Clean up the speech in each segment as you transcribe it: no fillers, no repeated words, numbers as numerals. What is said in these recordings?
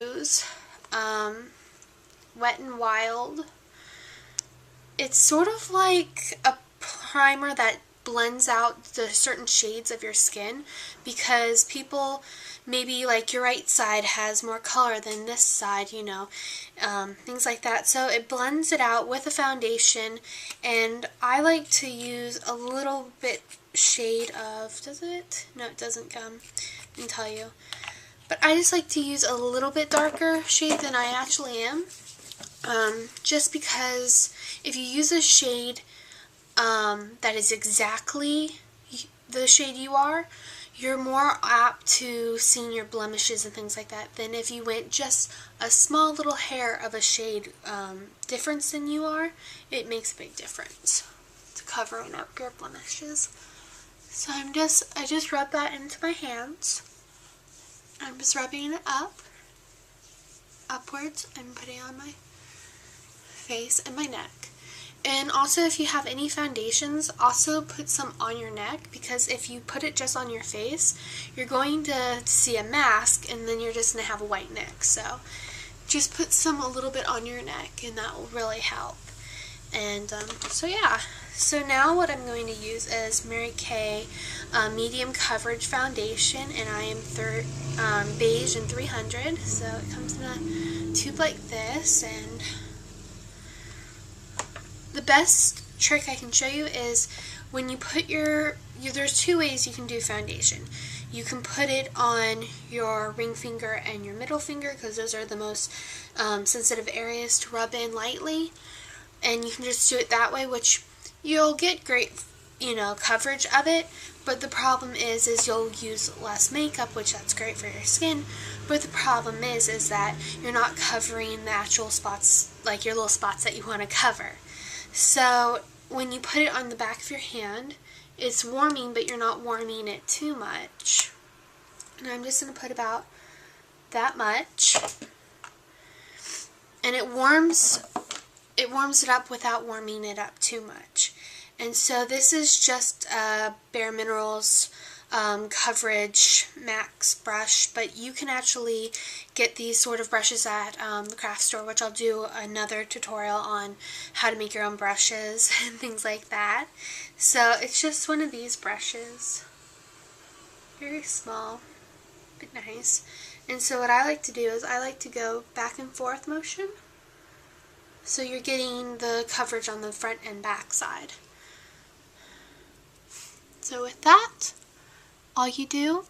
use Wet n Wild. It's sort of like a primer that blends out the certain shades of your skin, because people, maybe like your right side has more color than this side, you know, things like that. So it blends it out with a foundation, and I like to use a little bit shade of, does it? No, it doesn't. I can tell you. But I just like to use a little bit darker shade than I actually am. Just because if you use a shade that is exactly the shade you are, you're more apt to seeing your blemishes and things like that than if you went just a small little hair of a shade difference than you are. It makes a big difference to covering up your blemishes. So I just rub that into my hands. I'm just rubbing it upwards, and putting it on my face and my neck. And also, if you have any foundations, also put some on your neck, because if you put it just on your face, you're going to see a mask, and then you're just going to have a white neck. So just put a little bit on your neck, and that will really help. And so yeah. So now what I'm going to use is Mary Kay medium coverage foundation, and I am beige and 300. So it comes in a tube like this, and the best trick I can show you is when you put there's two ways you can do foundation. You can put it on your ring finger and your middle finger, because those are the most sensitive areas to rub in lightly. And you can just do it that way, which you'll get great, coverage of it. But the problem is you'll use less makeup, which that's great for your skin. But the problem is that you're not covering the actual spots, like your little spots that you want to cover. So when you put it on the back of your hand, it's warming, but you're not warming it too much. And I'm just going to put about that much. And it warms it up without warming it up too much. And so this is just a Bare Minerals coverage max brush, but you can actually get these sort of brushes at the craft store, which I'll do another tutorial on how to make your own brushes and things like that. So it's just one of these brushes, very small but nice. And so what I like to do is I like to go back and forth motion, so you're getting the coverage on the front and back side. So with that, all you do,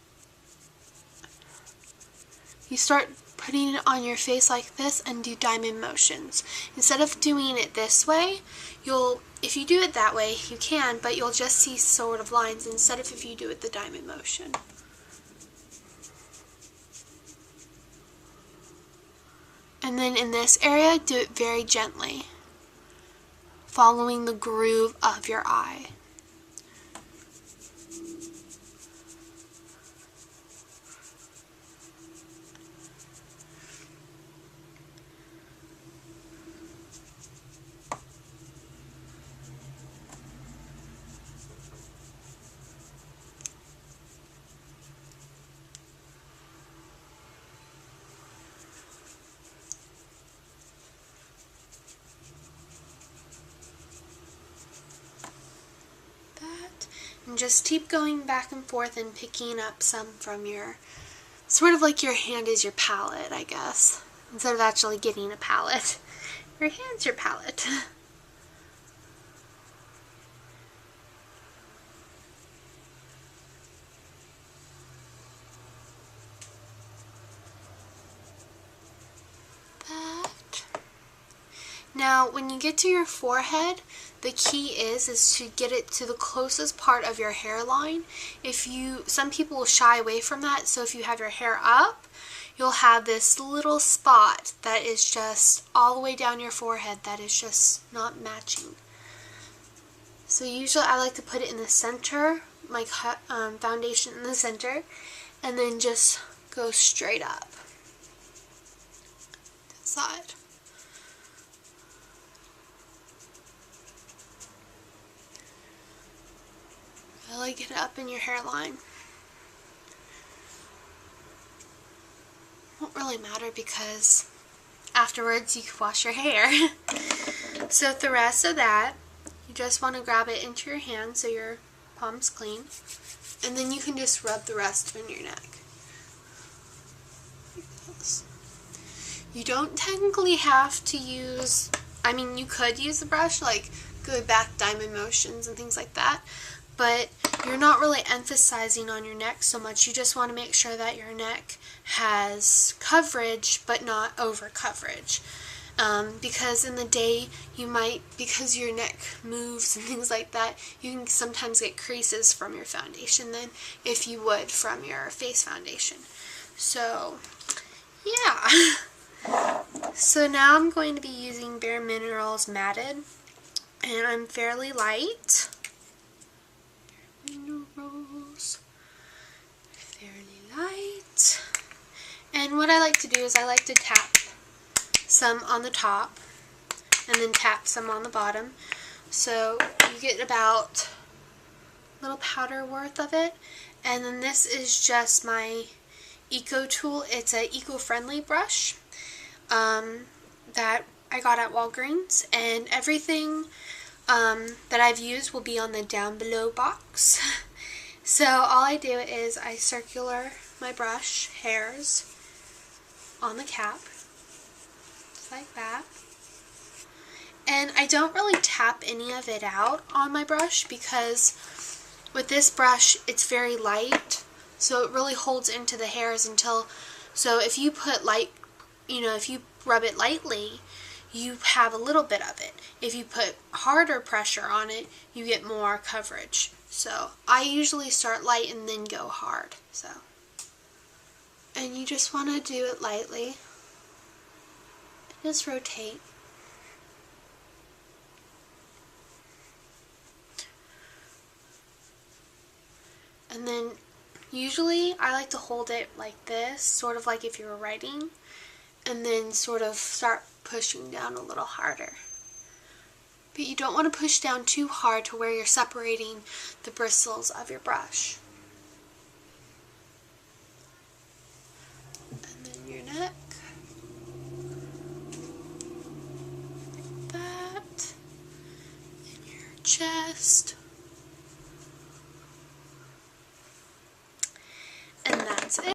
you start putting it on your face like this and do diamond motions. Instead of doing it this way, if you do it that way, you can, but you'll just see sort of lines instead of if you do it the diamond motion. And then in this area, do it very gently, following the groove of your eye. And just keep going back and forth and picking up some from your, sort of like your hand is your palette, I guess, instead of actually getting a palette. Your hand's your palette. Now, when you get to your forehead, the key is to get it to the closest part of your hairline. Some people will shy away from that, so if you have your hair up, you'll have this little spot that is just all the way down your forehead that is just not matching. So usually I like to put it in the center, my foundation in the center, and then just go straight up to the side. Really get it up in your hairline. Won't really really matter because afterwards you can wash your hair. So with the rest of that, you just want to grab it into your hand so your palm's clean. And then you can just rub the rest on your neck. Like this. You don't technically have to use, I mean, you could use the brush, like good back diamond motions and things like that, but you're not really emphasizing on your neck so much. You just want to make sure that your neck has coverage, but not over coverage. Because in the day, you might, because your neck moves and things like that, you can sometimes get creases from your foundation than if you would from your face foundation. So, yeah. So now I'm going to be using Bare Minerals Matted, and I'm fairly light. Bare Minerals, fairly light. And what I like to do is I like to tap some on the top and then tap some on the bottom. So you get about a little powder worth of it. And then this is just my Eco Tool. It's an eco-friendly brush that I got at Walgreens, and everything that I've used will be on the down below box. So all I do is I circular my brush hairs on the cap, just like that. And I don't really tap any of it out on my brush because with this brush it's very light, so it really holds into the hairs until, so if you put light, if you rub it lightly, you have a little bit of it. If you put harder pressure on it, you get more coverage. So I usually start light and then go hard. So, and you just want to do it lightly. Just rotate. And then usually I like to hold it like this, sort of like if you were writing, and then sort of start pushing down a little harder. But you don't want to push down too hard to where you're separating the bristles of your brush. And then your neck. Like that. And your chest.